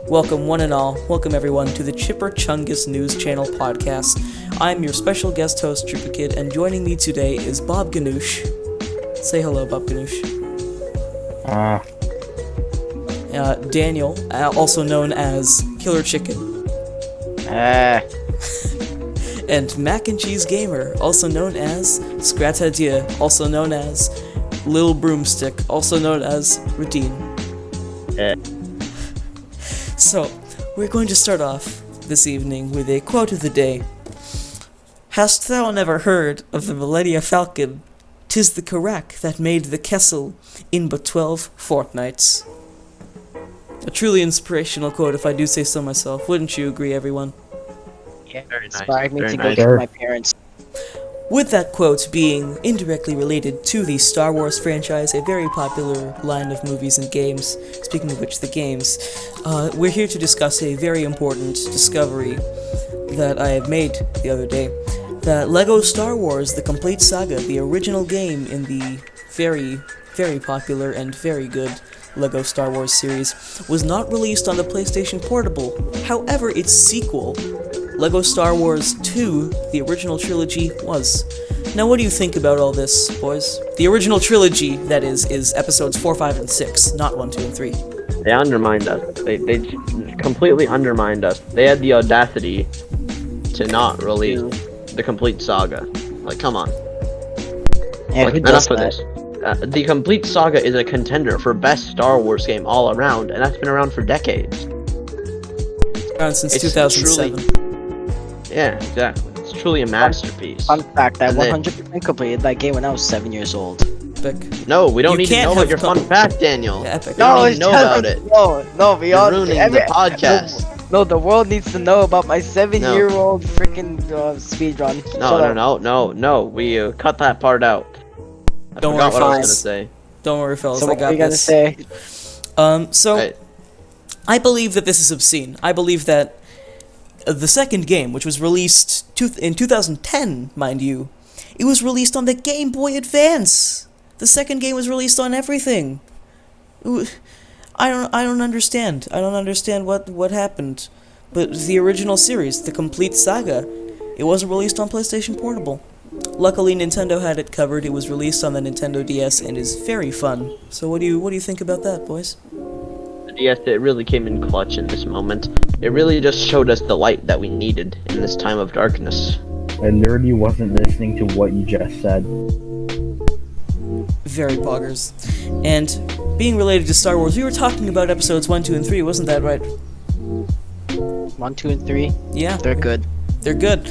Welcome one and all, welcome everyone to the Chipper Chungus News Channel podcast. I'm your special guest host, Trooper Kid, and joining me today is Bob Ganoush. Say hello, Bob Ganoush. Daniel, also known as Killer Chicken. And Mac and Cheese Gamer, also known as Scratadier, also known as Lil Broomstick, also known as Radine. So, we're going to start off this evening with a quote of the day. Hast thou never heard of the Millennia Falcon? 'Tis the Karak that made the Kessel in but 12 fortnights. A truly inspirational quote, if I do say so myself. Wouldn't you agree, everyone? Yeah, very nice. Inspired me Very to nice. go to my parents. With that quote being indirectly related to the Star Wars franchise, a very popular line of movies and games. Speaking of which, the games, we're here to discuss a very important discovery that I have made the other day. That LEGO Star Wars, the complete saga, the original game in the very, very popular and very good LEGO Star Wars series, was not released on the PlayStation Portable. However, its sequel, LEGO Star Wars 2, the original trilogy, was. Now, what do you think about all this, boys? The original trilogy, that is episodes 4, 5, and 6, not 1, 2, and 3. They undermined us. They completely undermined us. They had the audacity to not release the complete saga. Like, come on. Yeah, Like, who does enough of that? this. The complete saga is a contender for best Star Wars game all around, and that's been around for decades. Around since It's 2007. Yeah, exactly. It's truly a masterpiece. Fun fact, I And then- 100% completed that game when I was 7 years old. Epic. No, we don't You need to can't know have about your fun com- fact, Daniel. Yeah, epic. We don't need to know about it. No, we You're all. ruining the podcast. No, the world needs to know about my 7-year-old freaking speedrun. No. We cut that part out. I Don't forgot worry, what I was fine. gonna say. Don't worry, fellas, So I what are got you gonna this. say? So, Right. I believe that this is obscene. I believe that the second game, which was released in 2010, mind you, it was released on the Game Boy Advance. The second game was released on everything. I don't understand. I don't understand what happened. But the original series, the complete saga, it wasn't released on PlayStation Portable. Luckily, Nintendo had it covered. It was released on the Nintendo DS and is very fun. So what do you think about that, boys? Yes, it really came in clutch in this moment. It really just showed us the light that we needed in this time of darkness. I literally wasn't listening to what you just said. Very poggers. And being related to Star Wars, we were talking about episodes 1, 2, and 3, wasn't that right? 1, 2, and 3. Yeah, They're good. they're good.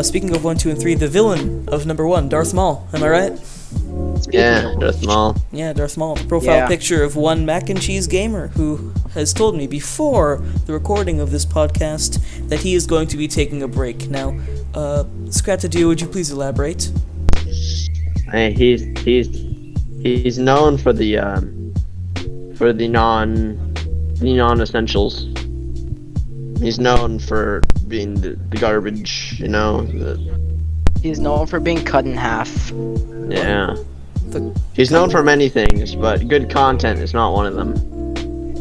Speaking of 1, 2, and 3, the villain of number 1, Darth Maul, am I right? Yeah, Darth Maul. Yeah, Darth Maul. The profile Yeah. picture of one Mac and Cheese Gamer who has told me before the recording of this podcast that he is going to be taking a break. Now, Scratadier, would you please elaborate? Hey, he's known for the non-essentials. He's known for being the garbage, you know. He's known for being cut in half. Yeah. The- He's known for many things, but good content is not one of them.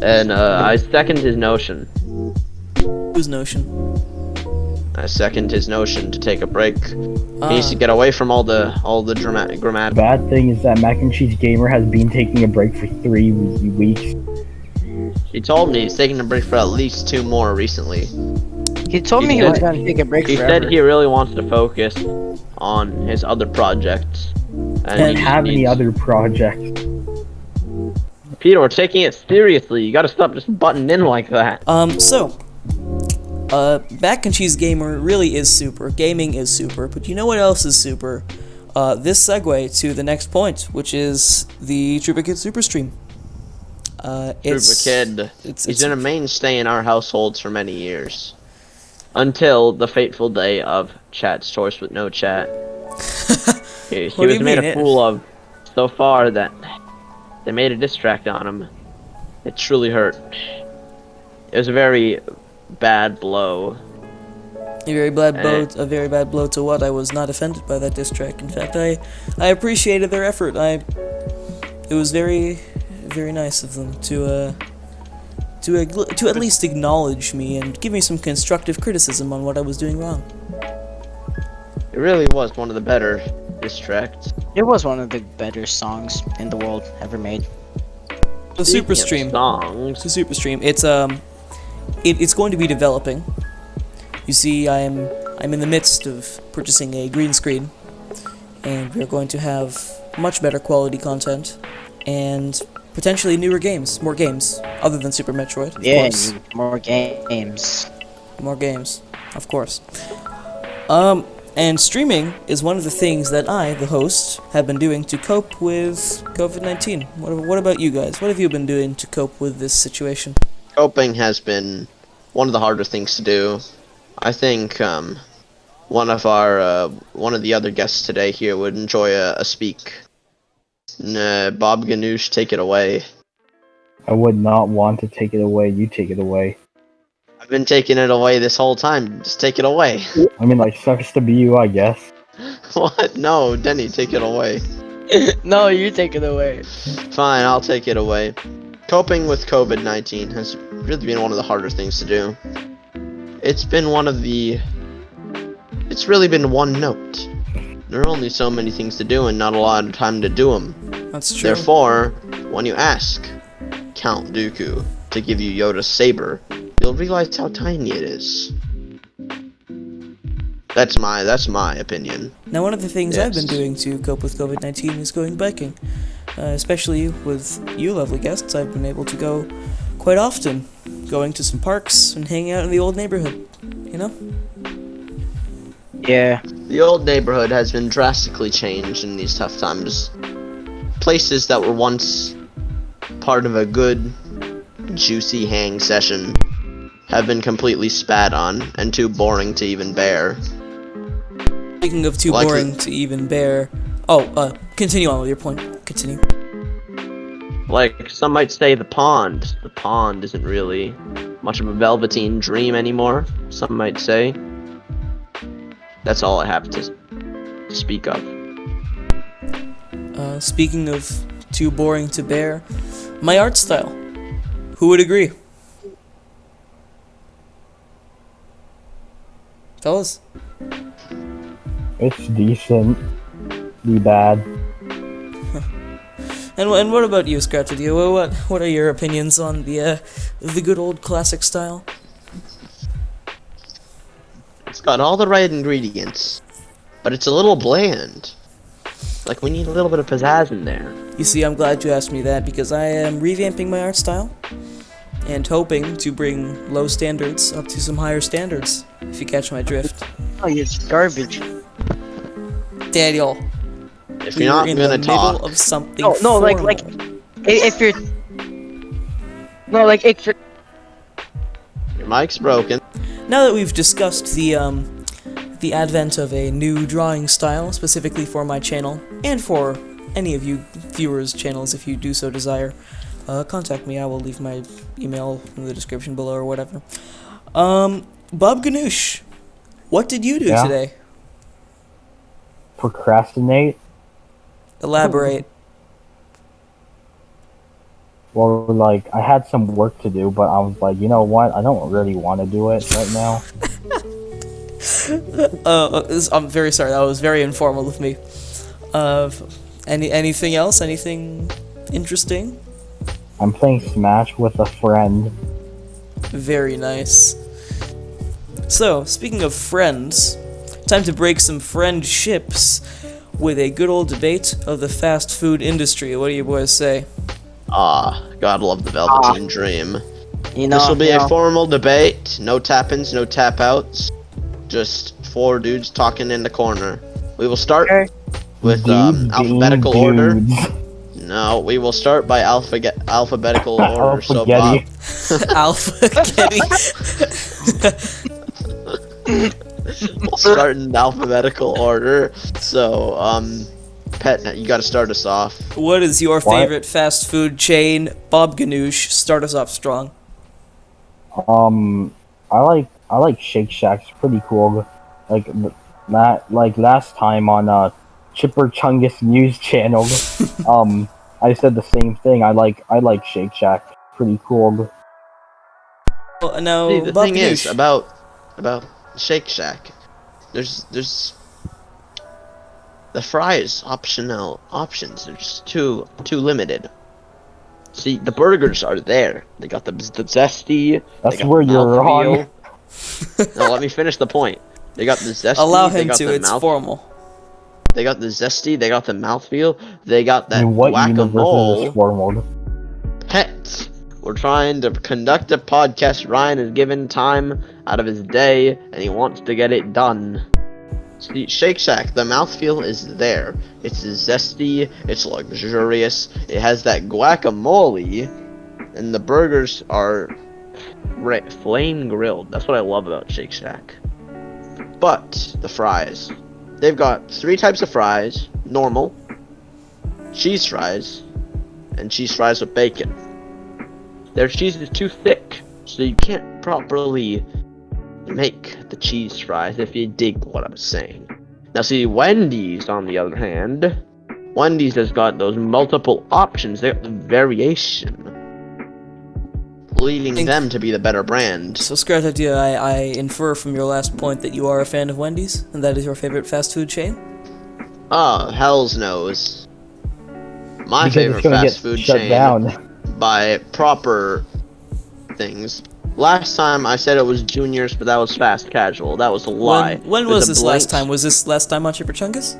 And I second his notion. Whose notion? I second his notion to take a break. He needs Ah. to get away from all the dramatic The grammatical. bad thing is that Mac and Cheese Gamer has been taking a break for 3 weeks. He told me he's taking a break for at least 2 more recently. He told me he was gonna take a break He forever. said he really wants to focus on his other projects. And I don't have any needs- other projects. Peter, we're taking it seriously. You gotta stop just butting in like that. Mac and Cheese Gamer really is super. Gaming is super. But you know what else is super? This segue to the next point, which is the Trooper Kid Super Stream. Trooper Kid. He's He's been a mainstay in our households for many years. Until the fateful day of Chat's Choice with no chat. He What do was you made mean? a fool of so far that they made a diss track on him. It truly hurt. It was a very bad blow. A very bad blow to what? I was not offended by that diss track. In fact, I appreciated their effort. It was very, very nice of them to to at least acknowledge me and give me some constructive criticism on what I was doing wrong. It really was one of the better distracts. It was one of the better songs in the world ever made. The Super Stream. Songs. The Super Stream. It's it's going to be developing. You see, I'm in the midst of purchasing a green screen, and we're going to have much better quality content, and potentially newer games, more games, other than Super Metroid, of course. More games. More games, of course. And streaming is one of the things that I, the host, have been doing to cope with COVID-19. What about you guys? What have you been doing to cope with this situation? Coping has been one of the harder things to do. I think one of the other guests today here would enjoy a speak. Bob Ganoush, take it away. I would not want to take it away. You take it away. I've been taking it away this whole time. Just take it away. I mean, like, sucks to be you, I guess. What? No, Denny, take it away. No, you take it away. Fine, I'll take it away. Coping with COVID-19 has really been one of the harder things to do. It's really been one note. There are only so many things to do and not a lot of time to do them. That's true. Therefore, when you ask Count Dooku to give you Yoda's saber, you'll realize how tiny it is. That's my opinion. Now, one of the things I've been Yes. doing to cope with COVID-19 is going biking. Especially with you lovely guests, I've been able to go quite often, going to some parks and hanging out in the old neighborhood, you know? Yeah. The old neighborhood has been drastically changed in these tough times. Places that were once part of a good, juicy hang session have been completely spat on and too boring to even bear. Speaking of too Like boring to even bear... continue on with your point. Continue. Like, some might say the pond. The pond isn't really much of a velveteen dream anymore, some might say. That's all I have to speak of. Speaking of too boring to bear, my art style. Who would agree? Fellas? It's decent. Be bad. And what about you, Scratchadio? What are your opinions on the good old classic style? It's got all the right ingredients, but it's a little bland. Like, we need a little bit of pizzazz in there. You see, I'm glad you asked me that, because I am revamping my art style and hoping to bring low standards up to some higher standards, if you catch my drift. Oh, it's garbage. Daniel, If we you're were not in gonna the middle talk, of something No, like, formal. if you're... No, like, if you're... your mic's broken. Now that we've discussed the advent of a new drawing style, specifically for my channel, and for any of you viewers' channels if you do so desire, contact me. I will leave my email in the description below or whatever. Bob Ganoush, what did you do Yeah? today? Procrastinate? Elaborate. Well, like, I had some work to do, but I was like, you know what? I don't really want to do it right now. I'm very sorry. That was very informal of me. Anything else? Anything interesting? I'm playing Smash with a friend. Very nice. So, speaking of friends, time to break some friendships with a good old debate of the fast food industry. What do you boys say? God love the Velveteen Dream. You know, This will be you know, a formal debate. No tap-ins, no tap-outs. Just four dudes talking in the corner. We will start Okay. with Dudes alphabetical being order. dudes. No, we will start by alphabetical order. So Alpha-getty. Alpha Kitty. we'll start in alphabetical order. So, Pet, you gotta start us off. What is your What? favorite fast food chain? Bob Ganoush, start us off strong. I like Shake Shack. It's pretty cool. Like last time on Chipper Chungus News channel, I said the same thing. I like Shake Shack. Pretty cool. Oh, now, See, the Bob thing is Ganoush. about Shake Shack. There's the fries options are just too limited. See, the burgers are there. They got the zesty. That's they got where the you're wrong. mouthfeel. No, let me finish the point. They got the zesty. Allow they him got to, the it's mouth. formal. They got the zesty. They got the mouthfeel. They got that In what universe is guacamole. this formal? Pets. We're trying to conduct a podcast. Ryan is given time out of his day, and he wants to get it done. See, Shake Shack, the mouthfeel is there. It's zesty, it's luxurious, it has that guacamole, and the burgers are flame grilled. That's what I love about Shake Shack. But, the fries. They've got 3 types of fries: normal, cheese fries, and cheese fries with bacon. Their cheese is too thick, so you can't properly make the cheese fries, if you dig what I'm saying. Now see, Wendy's, on the other hand, Wendy's has got those multiple options. They got the variation, leading them to be the better brand. So, Scratch Idea, I infer from your last point that you are a fan of Wendy's, and that is your favorite fast food chain? Ah, hell's knows. My Because favorite it's gonna fast get food shut chain, down. by proper things. Last time I said it was Juniors, but that was fast casual. That was a lie. When was this last time? Was this last time on Chipper Chungus?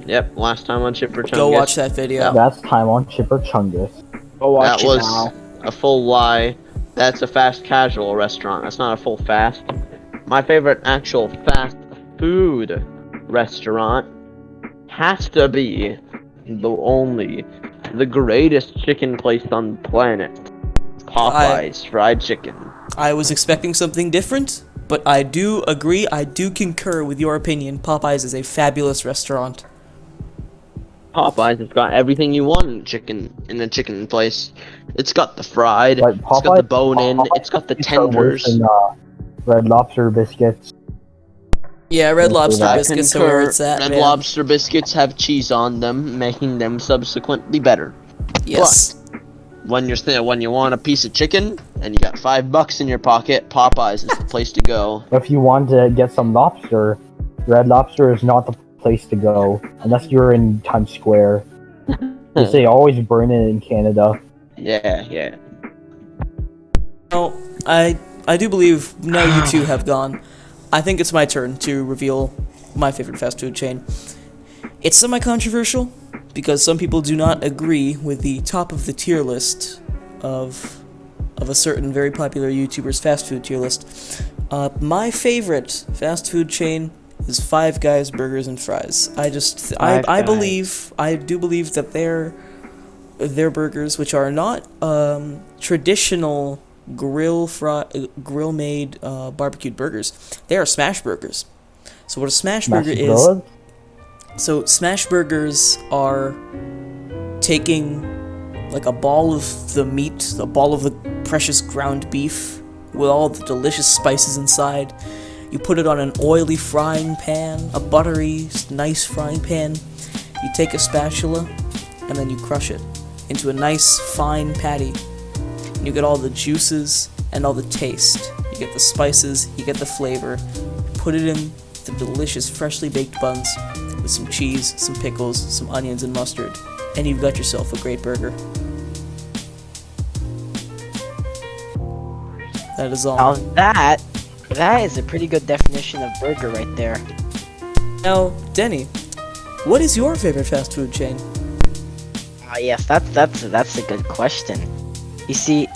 Yep, last time on Chipper Chungus. Go watch that video. That's time on Chipper Chungus. Go watch That it was now. a full lie. That's a fast casual restaurant. That's not a full fast. My favorite actual fast food restaurant has to be the greatest chicken place on the planet. Popeye's fried chicken. I was expecting something different, but I do agree, I do concur with your opinion. Popeyes is a fabulous restaurant. Popeyes has got everything you want in a chicken place. It's got the fried, Like, it's got the bone-in, it's got the tenders. And, Red Lobster biscuits. Yeah, Red Lobster I biscuits are where concur. it's at, Red man. Lobster biscuits have cheese on them, making them subsequently better. Yes. When you want a piece of chicken and you got $5 in your pocket, Popeyes is the place to go. If you want to get some lobster, Red Lobster is not the place to go unless you're in Times Square. Because they always burn it in Canada. Yeah. No, I do believe now you two have gone. I think it's my turn to reveal my favorite fast food chain. It's semi-controversial, because some people do not agree with the top of the tier list of a certain very popular YouTuber's fast food tier list. My favorite fast food chain is Five Guys Burgers and Fries. I do believe that their burgers, which are not traditional grill-made barbecued burgers, they are smash burgers. So what a smash burger is... So smash burgers are taking like a ball of the meat, a ball of the precious ground beef with all the delicious spices inside. You put it on an oily frying pan, a buttery, nice frying pan. You take a spatula and then you crush it into a nice fine patty. And you get all the juices and all the taste. You get the spices, you get the flavor. Put it in the delicious freshly baked buns with some cheese, some pickles, some onions, and mustard, and you've got yourself a great burger. That is all. Now that is a pretty good definition of burger right there. Now, Denny, what is your favorite fast food chain? Yes, that's a good question. You see,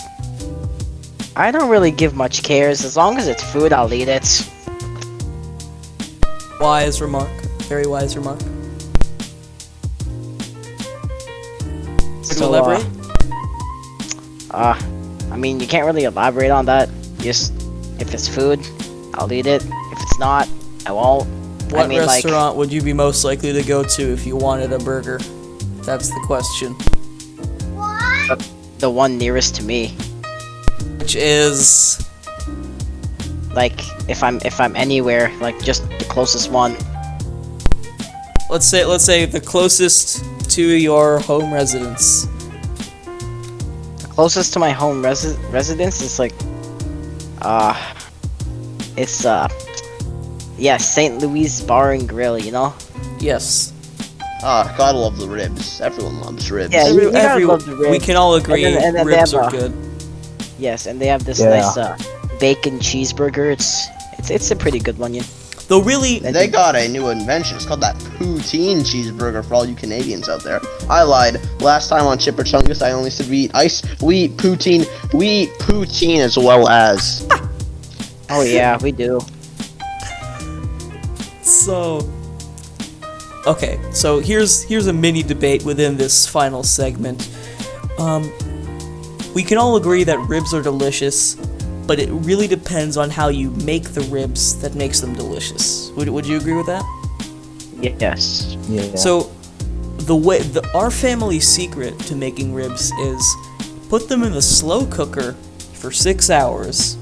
I don't really give much cares. As long as it's food, I'll eat it. Wise remark. Very wise remark. To elaborate? I mean, you can't really elaborate on that. Just, if it's food, I'll eat it. If it's not, I won't. What restaurant would you be most likely to go to if you wanted a burger? That's the question. The one nearest to me. Which is... Like, if I'm anywhere, like, just the closest one. Let's say the closest to your home residence. The closest to my home residence is like It's yeah, St. Louis Bar and Grill, you know? Yes. Gotta love the ribs. Everyone loves ribs. Yeah, you gotta love the ribs. We can all agree And then they ribs have, are good. Yes, and they have this Yeah. nice bacon cheeseburger. It's a pretty good one, yeah. Though really, They got a new invention. It's called that poutine cheeseburger for all you Canadians out there. I lied. Last time on Chipper Chungus, I only said we eat ice. We eat poutine. We eat poutine as well as. Oh yeah, we do. so... Okay, so here's a mini debate within this final segment. We can all agree that ribs are delicious, but it really depends on how you make the ribs that makes them delicious. Would you agree with that? Yes. Yeah. So, our family secret to making ribs is put them in the slow cooker for 6 hours,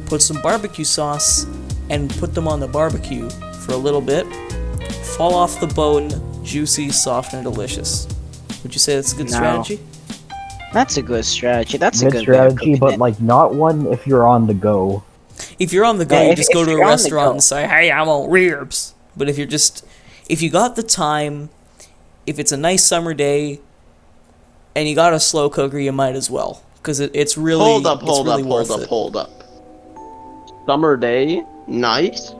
put some barbecue sauce, and put them on the barbecue for a little bit. Fall off the bone, juicy, soft, and delicious. Would you say that's a good No. strategy? That's a good strategy. That's a good good strategy, way of but cooking like not one if you're on the go. If you're on the go, Yeah, you if- just go if to you're a on the restaurant go. and say, "Hey, I want ribs." But if you got the time, if it's a nice summer day, and you got a slow cooker, you might as well, because it's really Hold up, it's hold really up, worth hold up, it. hold up. Summer day, nice.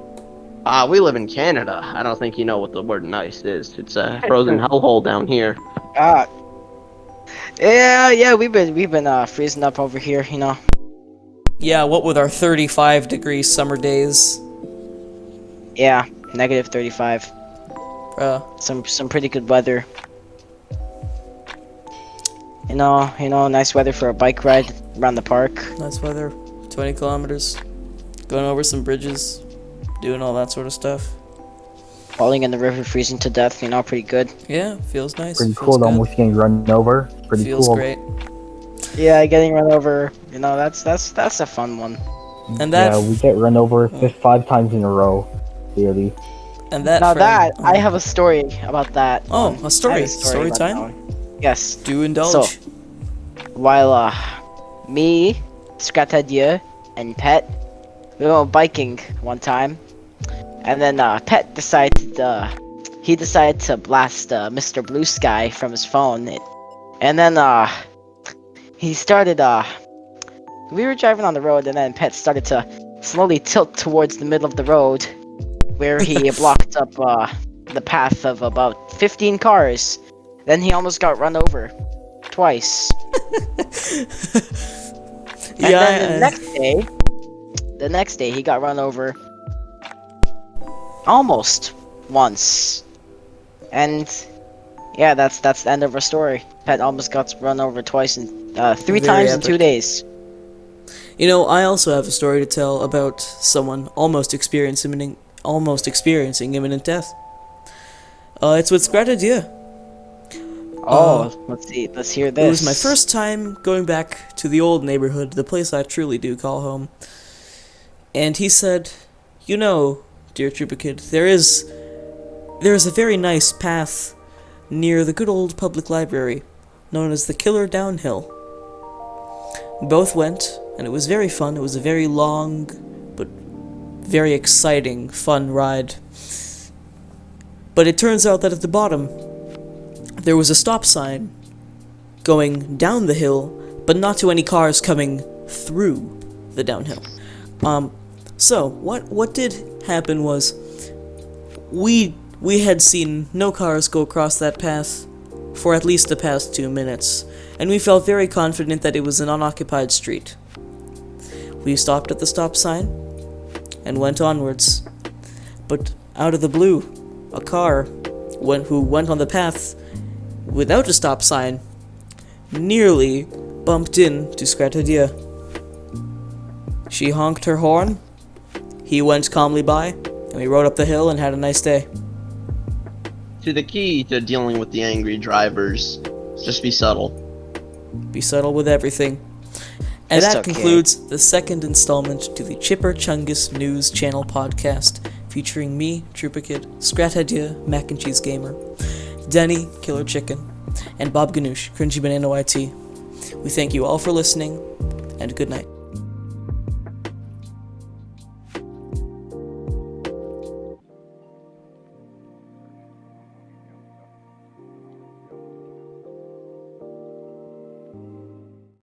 We live in Canada. I don't think you know what the word nice is. It's a frozen hellhole down here. Ah. Yeah, we've been freezing up over here, you know. Yeah, what with our 35-degree summer days, Yeah, negative 35. bruh. Some pretty good weather. You know, nice weather for a bike ride around the park. Nice weather, 20 kilometers, going over some bridges, doing all that sort of stuff. Falling in the river, freezing to death, you know, pretty good. Yeah, feels nice. Pretty feels cool. good. Almost getting run over. Pretty Feels cool. great. Yeah, getting run over, you know, that's a fun one. And that Yeah, we get run over 5 times in a row. Really. and that Now friend- that, I have a story about that. Oh, one. a story. I have Story about time? that one. Yes. Do indulge. So, while me, Scratadieu, and Pet, we went biking one time, and then Pet decided to blast Mr. Blue Sky from his phone, and then he started we were driving on the road, and then Pet started to slowly tilt towards the middle of the road, where he blocked up the path of about 15 cars. Then he almost got run over twice. And then the next day he got run over almost once. And yeah, that's the end of our story. Pet almost got run over twice and 3 Very times in epic. 2 days. You know, I also have a story to tell about someone almost experiencing imminent death. It's with Scratadieu. Let's see. Let's hear this. It was my first time going back to the old neighborhood, the place I truly do call home. And he said, "You know, dear Trooper Kid, there is a very nice path near the good old public library, known as the Killer Downhill." We both went, and it was very fun. It was a very long, but very exciting, fun ride. But it turns out that at the bottom, there was a stop sign going down the hill, but not to any cars coming through the downhill. So what did happen was we had seen no cars go across that path for at least the past 2 minutes, and we felt very confident that it was an unoccupied street. We stopped at the stop sign and went onwards, but out of the blue, a car who went on the path without a stop sign nearly bumped into Scratadieu. She honked her horn, he went calmly by, and we rode up the hill and had a nice day. To the key to dealing with the angry drivers, just be subtle. Be subtle with everything. And It's that okay. concludes the second installment to the Chipper Chungus News Channel podcast, featuring me, Trooper Kid, Scratadieu, Mac and Cheese Gamer, Denny, Killer Chicken, and Bob Ganoush, CringyBananaYT. We thank you all for listening, and good night.